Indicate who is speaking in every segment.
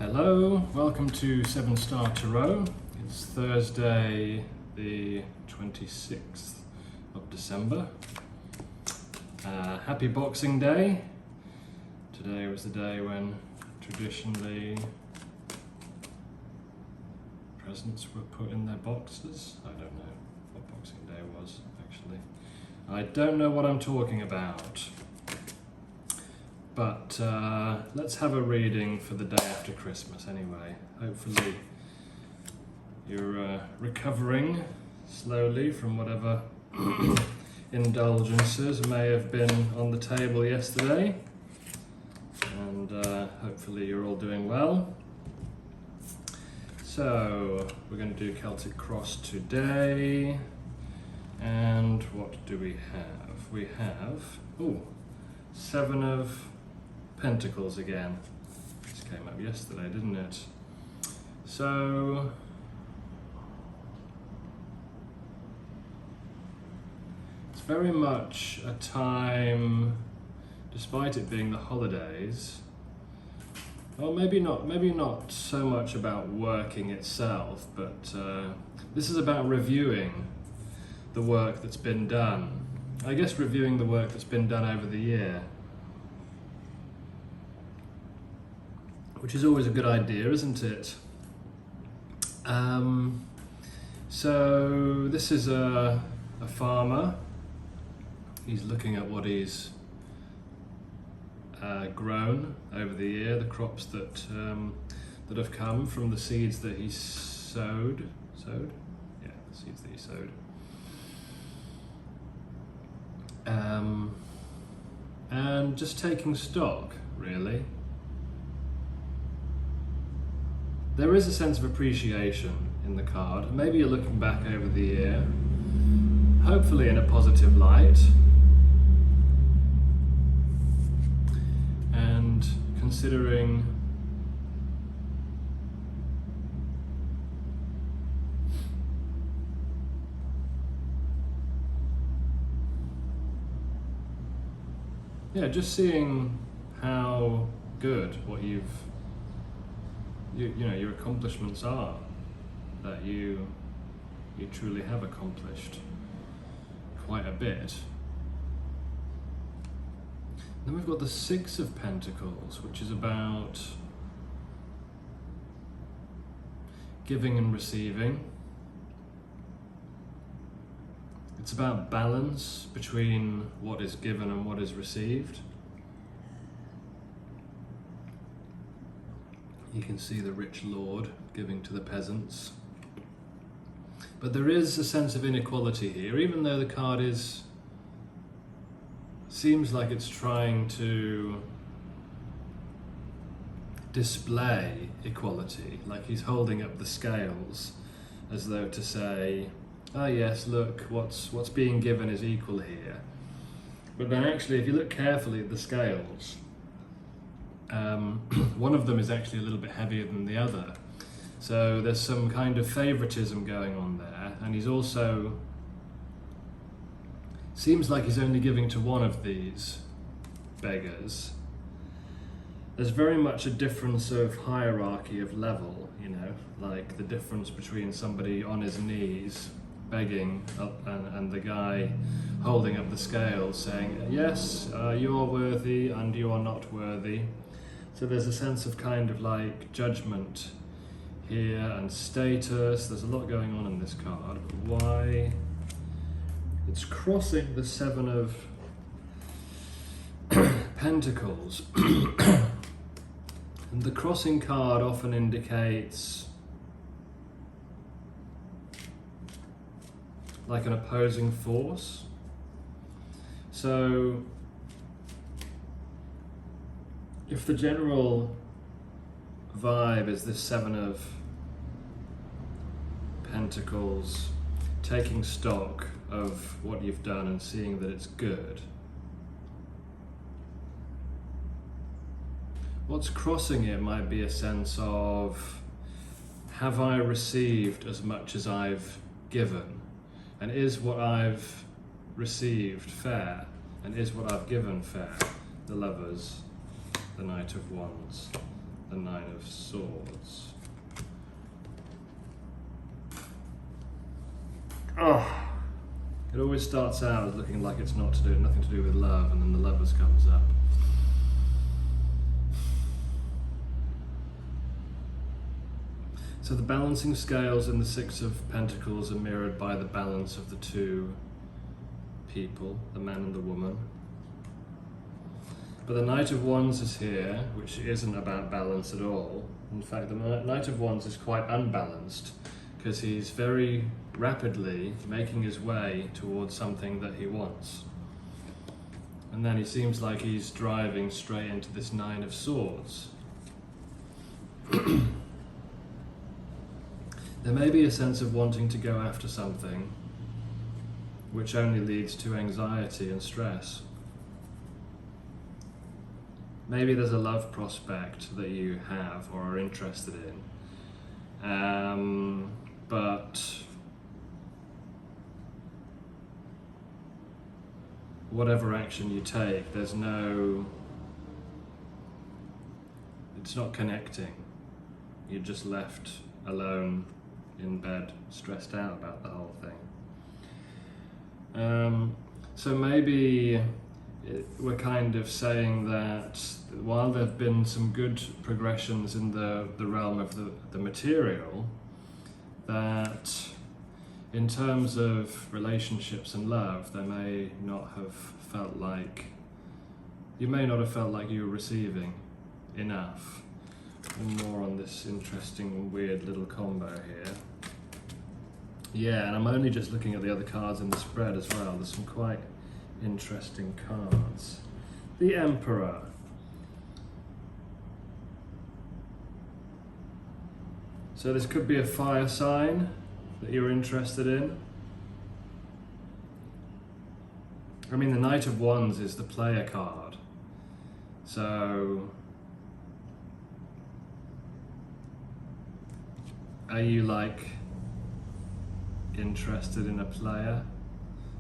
Speaker 1: Hello, welcome to 7 Star Tarot. It's Thursday the 26th of December. Happy Boxing Day. Today was the day when traditionally presents were put in their boxes. I don't know what Boxing Day was actually. I don't know what I'm talking about. But let's have a reading for the day after Christmas anyway. Hopefully you're recovering slowly from whatever indulgences may have been on the table yesterday. And hopefully you're all doing well. So we're going to do Celtic Cross today. And what do we have? We have, Seven of Pentacles again. This came up yesterday, didn't it? So it's very much a time, despite it being the holidays, well, maybe not so much about working itself, but this is about reviewing the work that's been done. I guess reviewing the work that's been done over the year, which is always a good idea, isn't it? So this is a farmer. He's looking at what he's grown over the year, the crops that have come from the seeds that he sowed. Yeah, the seeds that he sowed. And just taking stock, really. There is a sense of appreciation in the card. Maybe you're looking back over the year, hopefully in a positive light, and considering just seeing how good what your accomplishments are, that you truly have accomplished quite a bit. Then we've got the Six of Pentacles, which is about giving and receiving. It's about balance between what is given and what is received. You can see the rich lord giving to the peasants. But there is a sense of inequality here, even though the card seems like it's trying to display equality, like he's holding up the scales as though to say, ah yes, look, what's being given is equal here. But then actually, if you look carefully at the scales, one of them is actually a little bit heavier than the other. So there's some kind of favoritism going on there, and he's also, seems like he's only giving to one of these beggars. There's very much a difference of hierarchy of level, like the difference between somebody on his knees begging and the guy holding up the scales saying, yes, you are worthy and you are not worthy. So there's a sense of kind of like judgment here and status. There's a lot going on in this card. But why? It's crossing the Seven of Pentacles. And the crossing card often indicates like an opposing force. So if the general vibe is this Seven of Pentacles, taking stock of what you've done and seeing that it's good, what's crossing it might be a sense of, have I received as much as I've given? And is what I've received fair? And is what I've given fair? The Lovers, the Knight of Wands, the Nine of Swords. Oh, it always starts out as looking like it's nothing to do with love, and then the Lovers comes up. So the balancing scales in the Six of Pentacles are mirrored by the balance of the two people, the man and the woman. But the Knight of Wands is here, which isn't about balance at all. In fact, the Knight of Wands is quite unbalanced, because he's very rapidly making his way towards something that he wants. And then he seems like he's driving straight into this Nine of Swords. There may be a sense of wanting to go after something, which only leads to anxiety and stress. Maybe there's a love prospect that you have or are interested in, but whatever action you take, it's not connecting. You're just left alone in bed, stressed out about the whole thing. So maybe we're kind of saying that while there have been some good progressions in the realm of the material, that in terms of relationships and love, you may not have felt like you were receiving enough. And more on this interesting, weird little combo here. Yeah, and I'm only just looking at the other cards in the spread as well. There's some quite interesting cards. The Emperor. So this could be a fire sign that you're interested in. I mean, the Knight of Wands is the player card. So are you interested in a player?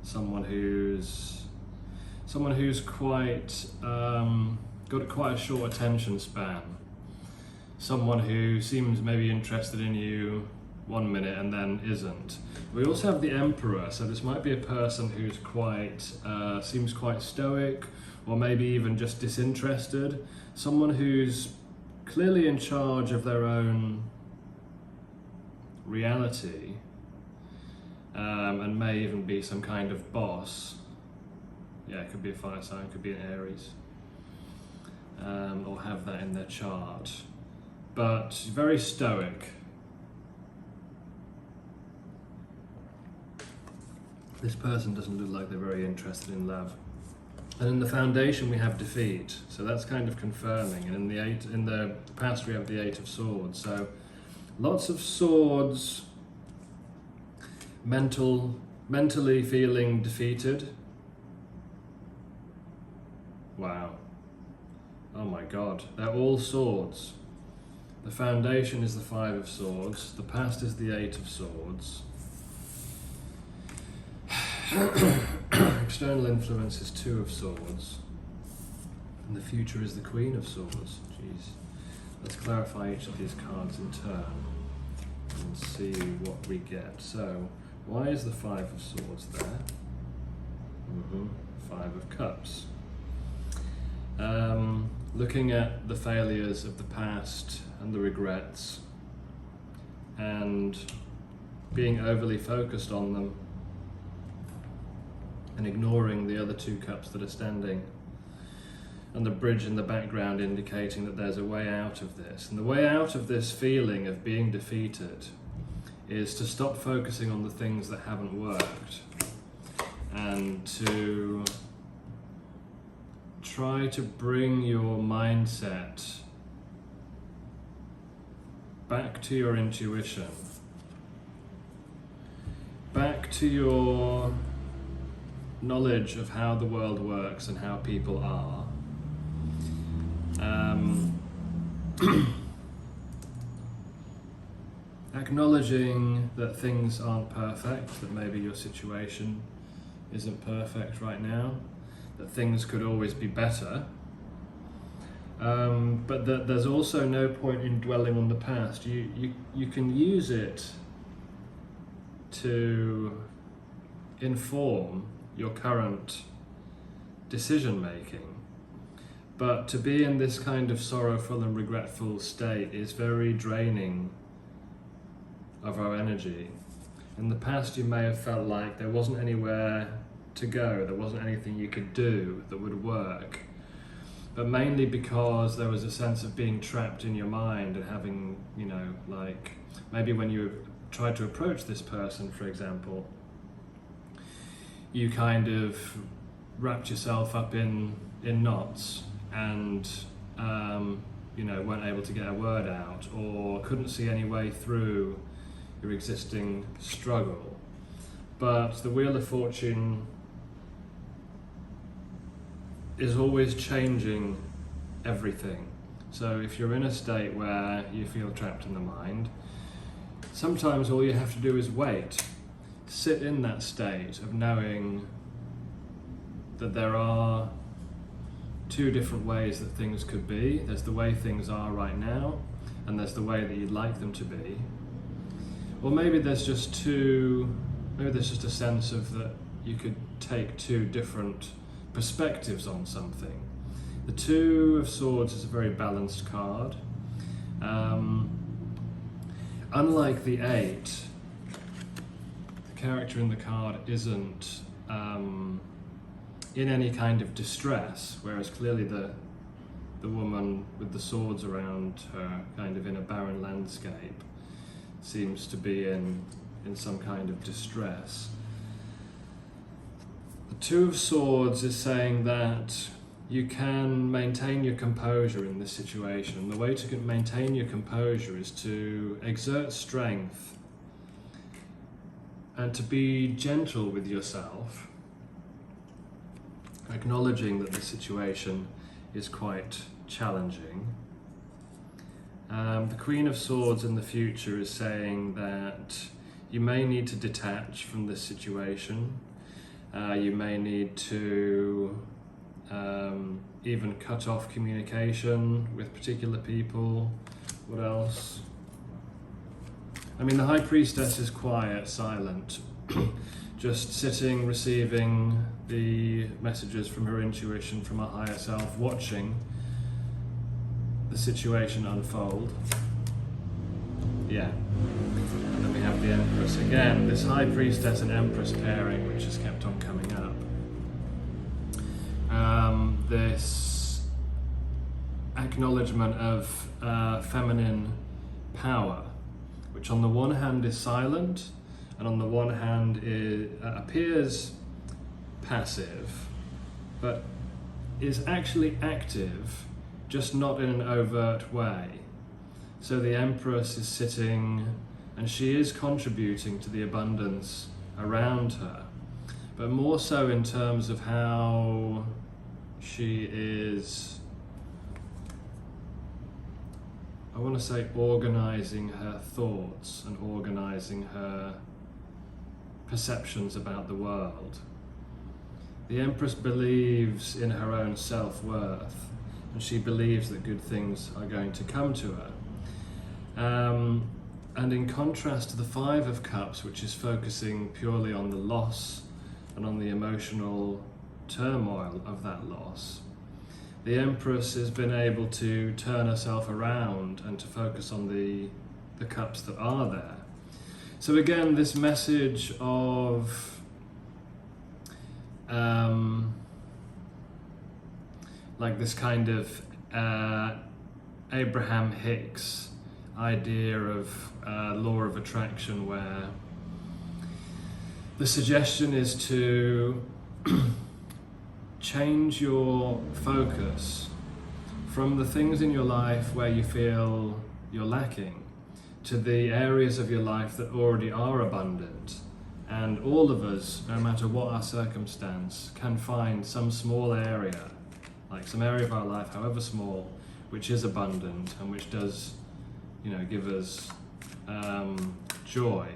Speaker 1: Someone who's quite got quite a short attention span. Someone who seems maybe interested in you one minute and then isn't. We also have the Emperor, so this might be a person who's seems quite stoic, or maybe even just disinterested. Someone who's clearly in charge of their own reality, and may even be some kind of boss. Yeah, it could be a fire sign, could be an Aries, or have that in their chart. But very stoic. This person doesn't look like they're very interested in love. And in the foundation we have defeat, so that's kind of confirming. And in the past we have the Eight of Swords. So lots of swords, mentally feeling defeated. Wow. Oh my God, they're all swords. The foundation is the Five of Swords, the past is the Eight of Swords. External influence is Two of Swords. And the future is the Queen of Swords. Jeez. Let's clarify each of these cards in turn and see what we get. So, why is the Five of Swords there? Five of Cups. Looking at the failures of the past and the regrets, and being overly focused on them and ignoring the other two cups that are standing, and the bridge in the background indicating that there's a way out of this. And the way out of this feeling of being defeated is to stop focusing on the things that haven't worked and to try to bring your mindset back to your intuition, back to your knowledge of how the world works and how people are. Acknowledging that things aren't perfect, that maybe your situation isn't perfect right now, that things could always be better, But there's also no point in dwelling on the past. You can use it to inform your current decision making. But to be in this kind of sorrowful and regretful state is very draining of our energy. In the past, you may have felt like there wasn't anywhere to go, there wasn't anything you could do that would work, but mainly because there was a sense of being trapped in your mind and having, like maybe when you tried to approach this person, for example, you kind of wrapped yourself up in knots and weren't able to get a word out or couldn't see any way through your existing struggle. But the Wheel of Fortune is always changing everything. So if you're in a state where you feel trapped in the mind, sometimes all you have to do is wait. Sit in that state of knowing that there are two different ways that things could be. There's the way things are right now, and there's the way that you'd like them to be. Or maybe there's just a sense of that you could take two different perspectives on something. The Two of Swords is a very balanced card. Unlike the Eight, the character in the card isn't in any kind of distress, whereas clearly the woman with the swords around her, kind of in a barren landscape, seems to be in some kind of distress. The Two of Swords is saying that you can maintain your composure in this situation. The way to maintain your composure is to exert strength and to be gentle with yourself, acknowledging that the situation is quite challenging. The Queen of Swords in the future is saying that you may need to detach from this situation. You may need to even cut off communication with particular people. What else? I mean, the High Priestess is quiet, silent, just sitting, receiving the messages from her intuition, from her higher self, watching the situation unfold. Yeah. And then we have the Empress again, this High Priestess and Empress pairing, which has kept on coming up. This acknowledgement of feminine power, which on the one hand is silent, and on the one hand appears passive, but is actually active, just not in an overt way. So the Empress is sitting and she is contributing to the abundance around her, but more so in terms of how she is, I want to say, organizing her thoughts and organizing her perceptions about the world. The Empress believes in her own self-worth, and she believes that good things are going to come to her. And in contrast to the Five of Cups, which is focusing purely on the loss and on the emotional turmoil of that loss, the Empress has been able to turn herself around and to focus on the cups that are there. So again, this message of like this kind of Abraham Hicks idea of law of attraction, where the suggestion is to change your focus from the things in your life where you feel you're lacking to the areas of your life that already are abundant. And all of us, no matter what our circumstance, can find some small area, like some area of our life, however small, which is abundant and which does, give us joy.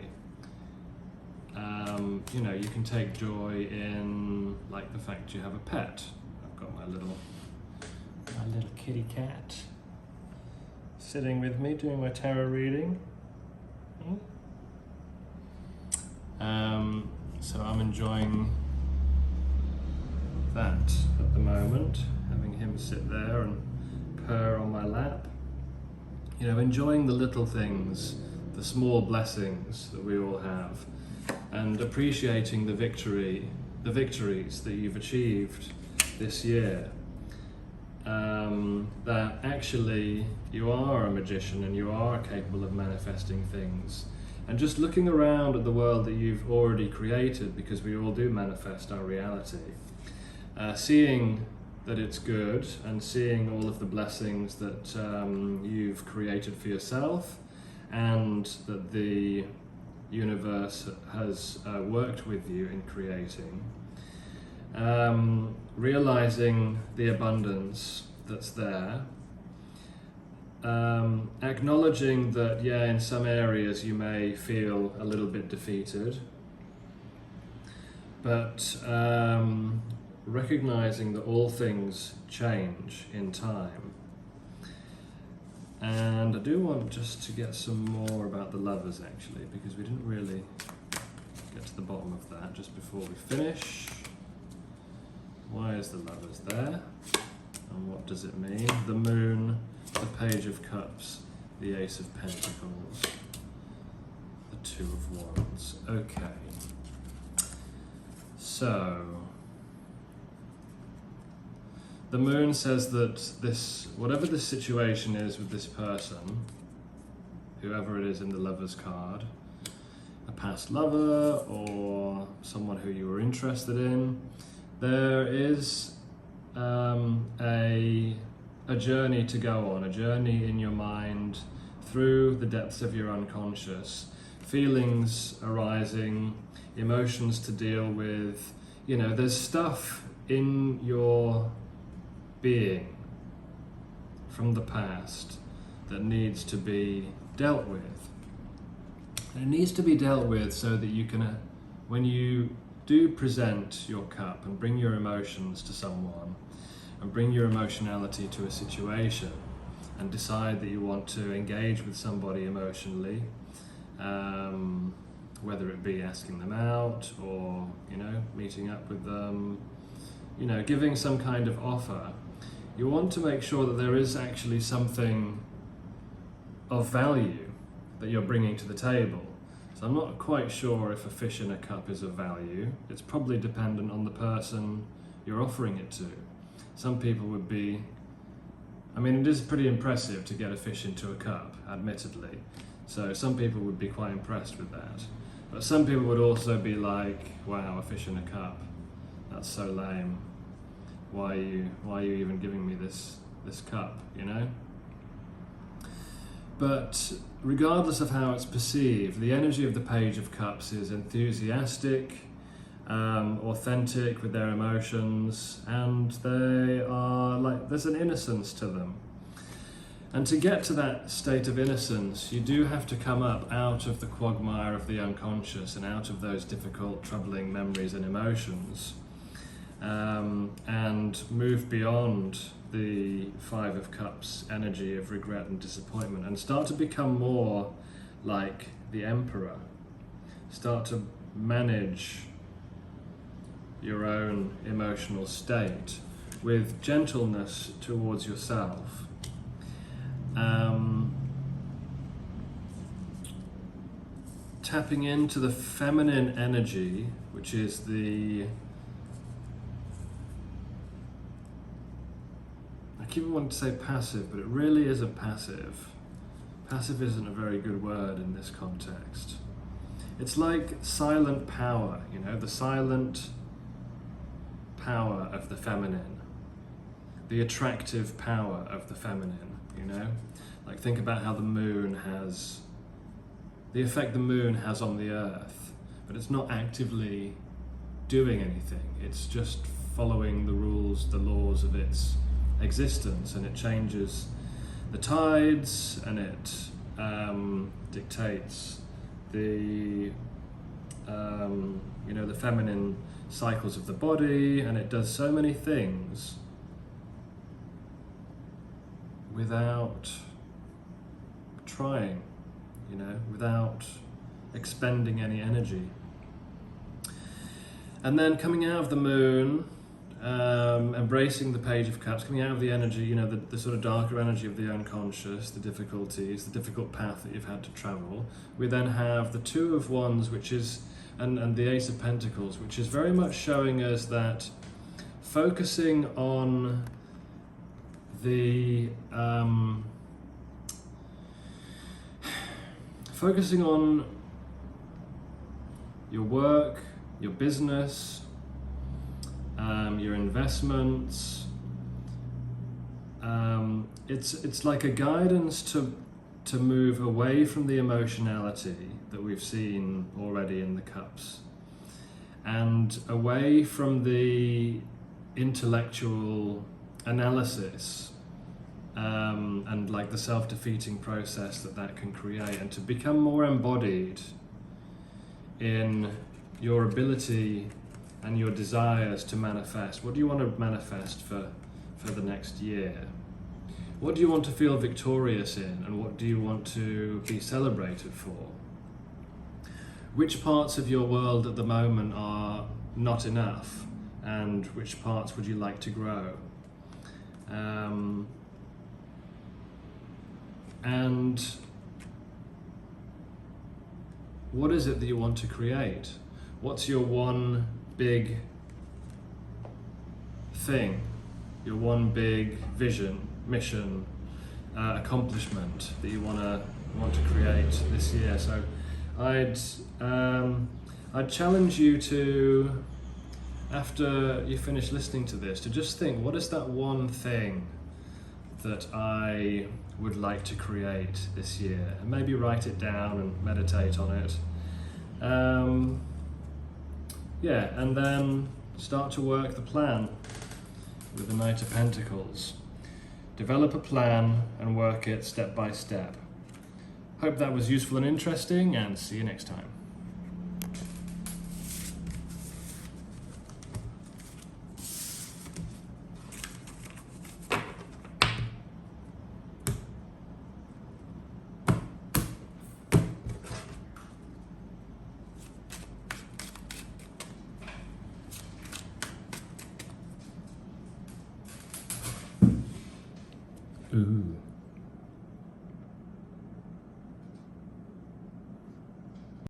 Speaker 1: You can take joy in, like, the fact you have a pet. I've got my little My little kitty cat sitting with me doing my tarot reading. So I'm enjoying that at the moment, having him sit there and purr on my lap. You know, enjoying the little things, the small blessings that we all have, and appreciating the victories that you've achieved this year. That actually you are a magician and you are capable of manifesting things. And just looking around at the world that you've already created, because we all do manifest our reality, seeing that it's good and seeing all of the blessings that you've created for yourself, and that the universe has worked with you in creating, realizing the abundance that's there, acknowledging that, yeah, in some areas you may feel a little bit defeated, but recognizing that all things change in time. And I do want just to get some more about the Lovers, actually, because we didn't really get to the bottom of that just before we finish. Why is the Lovers there? And what does it mean? The Moon, the Page of Cups, the Ace of Pentacles, the Two of Wands. Okay. So, the Moon says that whatever this situation is with this person, whoever it is in the Lovers card, a past lover or someone who you were interested in, there is a journey to go on, a journey in your mind through the depths of your unconscious, feelings arising, emotions to deal with. You know, there's stuff in your being from the past that needs to be dealt with. And it needs to be dealt with so that you can, when you do present your cup and bring your emotions to someone and bring your emotionality to a situation and decide that you want to engage with somebody emotionally, whether it be asking them out or, you know, meeting up with them, you know, giving some kind of offer, you want to make sure that there is actually something of value that you're bringing to the table. So I'm not quite sure if a fish in a cup is of value. It's probably dependent on the person you're offering it to. Some people would be, I mean, it is pretty impressive to get a fish into a cup, admittedly. So some people would be quite impressed with that. But some people would also be like, wow, a fish in a cup, that's so lame. Why are you even giving me this cup, you know? But regardless of how it's perceived, the energy of the Page of Cups is enthusiastic, authentic with their emotions, and they are like, there's an innocence to them. And to get to that state of innocence, you do have to come up out of the quagmire of the unconscious and out of those difficult, troubling memories and emotions, and move beyond the Five of Cups energy of regret and disappointment and start to become more like the Emperor. Start to manage your own emotional state with gentleness towards yourself. Tapping into the feminine energy, which is I keep wanting to say passive, but it really isn't passive. Passive isn't a very good word in this context. It's like silent power, you know, the silent power of the feminine, the attractive power of the feminine, you know? Like, think about how the moon has, the effect the moon has on the earth, but it's not actively doing anything. It's just following the rules, the laws of its existence, and it changes the tides, and it dictates the you know, the feminine cycles of the body, and it does so many things without trying, you know, without expending any energy. And then coming out of the moon, embracing the Page of Cups, coming out of the energy, you know, the sort of darker energy of the unconscious, the difficulties, the difficult path that you've had to travel. We then have the Two of Wands, which is, and the Ace of Pentacles, which is very much showing us that focusing on the focusing on your work, your business, your investments. It's like a guidance to move away from the emotionality that we've seen already in the cups, and away from the intellectual analysis and like the self-defeating process that can create, and to become more embodied in your ability and your desires to manifest. What do you want to manifest for the next year? What do you want to feel victorious in, and what do you want to be celebrated for? Which parts of your world at the moment are not enough, and which parts would you like to grow? And what is it that you want to create? What's your one big thing, your one big vision, mission, accomplishment that you want to create this year? So I'd challenge you to, after you finish listening to this, to just think, what is that one thing that I would like to create this year? And maybe write it down and meditate on it. Yeah, and then start to work the plan with the Knight of Pentacles. Develop a plan and work it step by step. Hope that was useful and interesting, and see you next time.